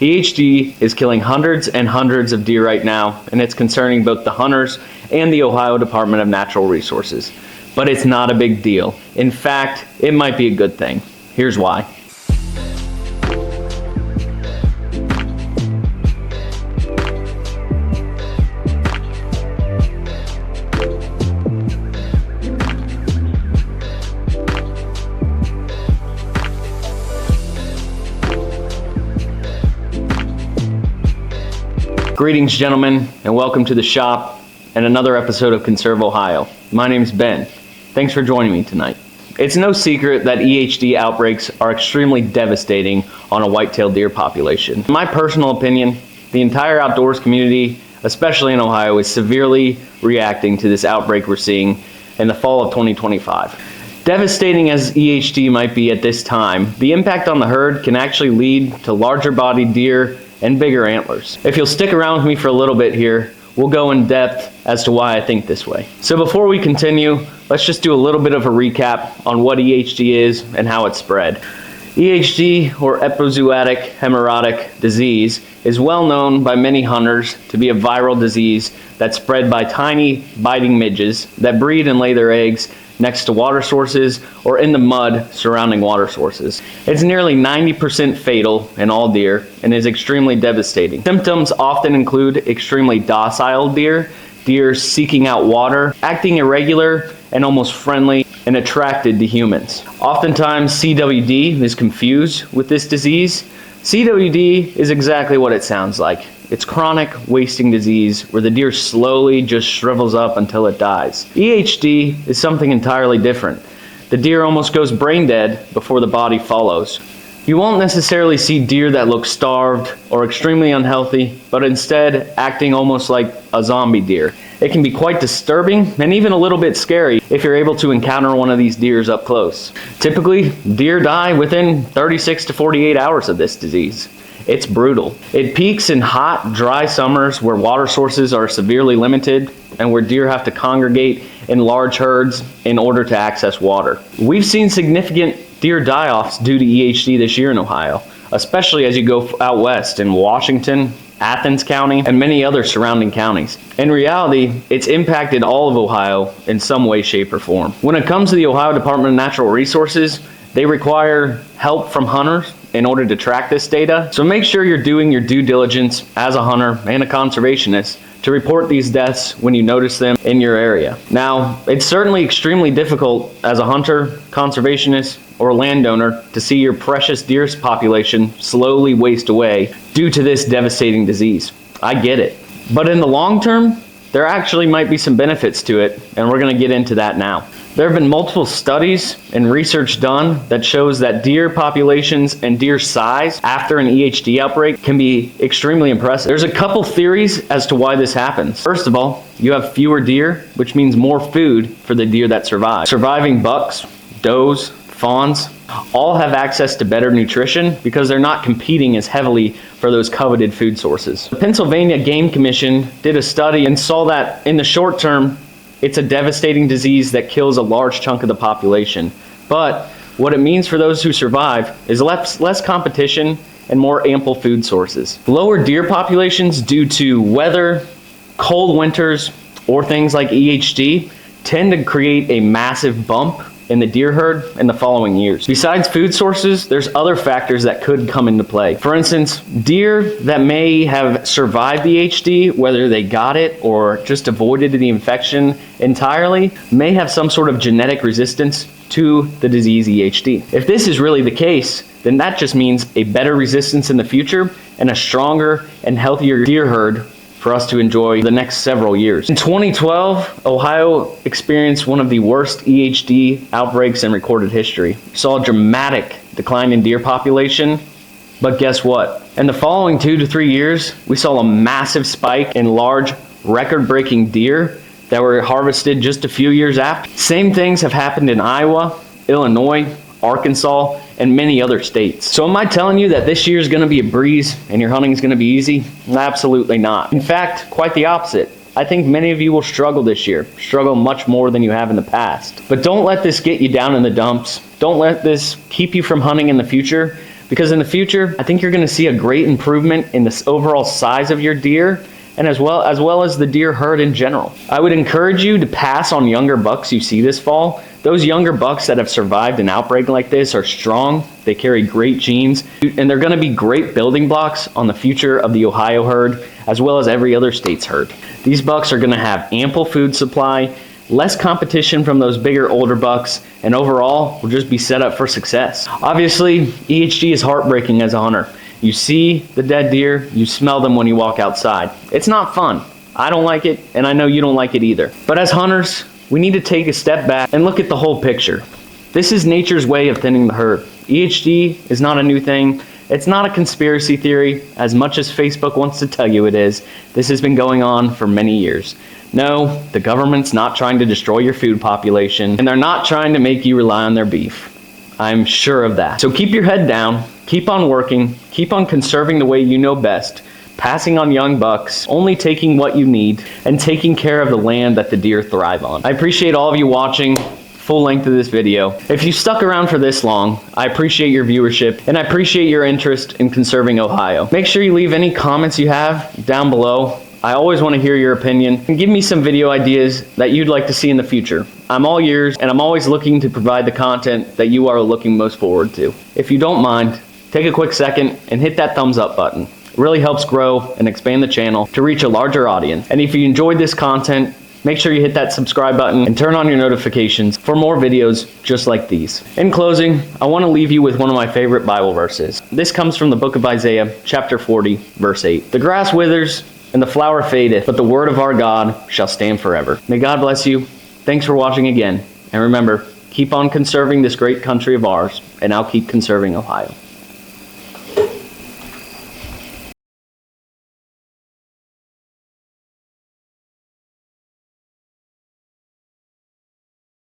EHD is killing hundreds and hundreds of deer right now, and it's concerning both the hunters and the Ohio Department of Natural Resources. But it's not a big deal. In fact, it might be a good thing. Here's why. Greetings, gentlemen, and welcome to the shop and another episode of Conserve Ohio. My name's Ben. Thanks for joining me tonight. It's no secret that EHD outbreaks are extremely devastating on a whitetail deer population. In my personal opinion, the entire outdoors community, especially in Ohio, is severely reacting to this outbreak we're seeing in the fall of 2025. Devastating as EHD might be at this time, the impact on the herd can actually lead to larger bodied deer and bigger antlers. If you'll stick around with me for a little bit here, we'll go in depth as to why I think this way. So before we continue, let's just do a little bit of a recap on what EHD is and how it's spread. EHD, or epizootic hemorrhagic disease, is well known by many hunters to be a viral disease that's spread by tiny biting midges that breed and lay their eggs next to water sources or in the mud surrounding water sources. It's nearly 90% fatal in all deer and is extremely devastating. Symptoms often include extremely docile deer seeking out water, acting irregular and almost friendly and attracted to humans. Oftentimes CWD is confused with this disease. CWD is exactly what it sounds like. It's chronic wasting disease where the deer slowly just shrivels up until it dies. EHD is something entirely different. The deer almost goes brain dead before the body follows. You won't necessarily see deer that look starved or extremely unhealthy, but instead acting almost like a zombie deer. It can be quite disturbing and even a little bit scary if you're able to encounter one of these deers up close. Typically, deer die within 36 to 48 hours of this disease. It's brutal. It peaks in hot, dry summers where water sources are severely limited and where deer have to congregate in large herds in order to access water. We've seen significant deer die-offs due to EHD this year in Ohio, especially as you go out west in Washington, Athens County, and many other surrounding counties. In reality, it's impacted all of Ohio in some way, shape, or form. When it comes to the Ohio Department of Natural Resources, they require help from hunters in order to track this data. So make sure you're doing your due diligence as a hunter and a conservationist to report these deaths when you notice them in your area. Now, it's certainly extremely difficult as a hunter, conservationist, or landowner to see your precious deer population slowly waste away due to this devastating disease. I get it. But in the long term, there actually might be some benefits to it, and we're going to get into that now. There have been multiple studies and research done that shows that deer populations and deer size after an EHD outbreak can be extremely impressive. There's a couple theories as to why this happens. First of all, you have fewer deer, which means more food for the deer that survive. Surviving bucks, does, fawns, all have access to better nutrition because they're not competing as heavily for those coveted food sources. The Pennsylvania Game Commission did a study and saw that in the short term, it's a devastating disease that kills a large chunk of the population. But what it means for those who survive is less competition and more ample food sources. Lower deer populations due to weather, cold winters, or things like EHD tend to create a massive bump in the deer herd in the following years. Besides food sources, there's other factors that could come into play. For instance, deer that may have survived the EHD, whether they got it or just avoided the infection entirely, may have some sort of genetic resistance to the disease EHD. If this is really the case, then that just means a better resistance in the future and a stronger and healthier deer herd for us to enjoy the next several years. In 2012, Ohio experienced one of the worst EHD outbreaks in recorded history. Saw a dramatic decline in deer population, but guess what? In the following 2 to 3 years, we saw a massive spike in large, record-breaking deer that were harvested just a few years after. Same things have happened in Iowa, Illinois, Arkansas, and many other states. So am I telling you that this year is going to be a breeze and your hunting is going to be easy? Absolutely not. In fact, quite the opposite. I think many of you will struggle this year, struggle much more than you have in the past. But don't let this get you down in the dumps. Don't let this keep you from hunting in the future, Because in the future, I think you're going to see a great improvement in the overall size of your deer, and as well as the deer herd in general. I would encourage you to pass on younger bucks you see this fall. Those younger bucks that have survived an outbreak like this are strong, they carry great genes, and they're going to be great building blocks on the future of the Ohio herd, as well as every other state's herd. These bucks are going to have ample food supply, less competition from those bigger older bucks, and overall will just be set up for success. Obviously, EHD is heartbreaking as a hunter. You see the dead deer, you smell them when you walk outside. It's not fun. I don't like it, and I know you don't like it either. But as hunters, we need to take a step back and look at the whole picture. This is nature's way of thinning the herd. EHD is not a new thing. It's not a conspiracy theory, as much as Facebook wants to tell you it is. This has been going on for many years. No, the government's not trying to destroy your food population, and they're not trying to make you rely on their beef. I'm sure of that. So keep your head down, keep on working, keep on conserving the way you know best, passing on young bucks, only taking what you need, and taking care of the land that the deer thrive on. I appreciate all of you watching full length of this video. If you stuck around for this long, I appreciate your viewership, and I appreciate your interest in conserving Ohio. Make sure you leave any comments you have down below. I always want to hear your opinion, and give me some video ideas that you'd like to see in the future. I'm all ears, and I'm always looking to provide the content that you are looking most forward to. If you don't mind, take a quick second and hit that thumbs up button. It really helps grow and expand the channel to reach a larger audience. And if you enjoyed this content, make sure you hit that subscribe button and turn on your notifications for more videos just like these. In closing, I want to leave you with one of my favorite Bible verses. This comes from the book of Isaiah, chapter 40, verse 8. The grass withers and the flower fadeth, but the word of our God shall stand forever. May God bless you. Thanks for watching again. And remember, keep on conserving this great country of ours, and I'll keep conserving Ohio.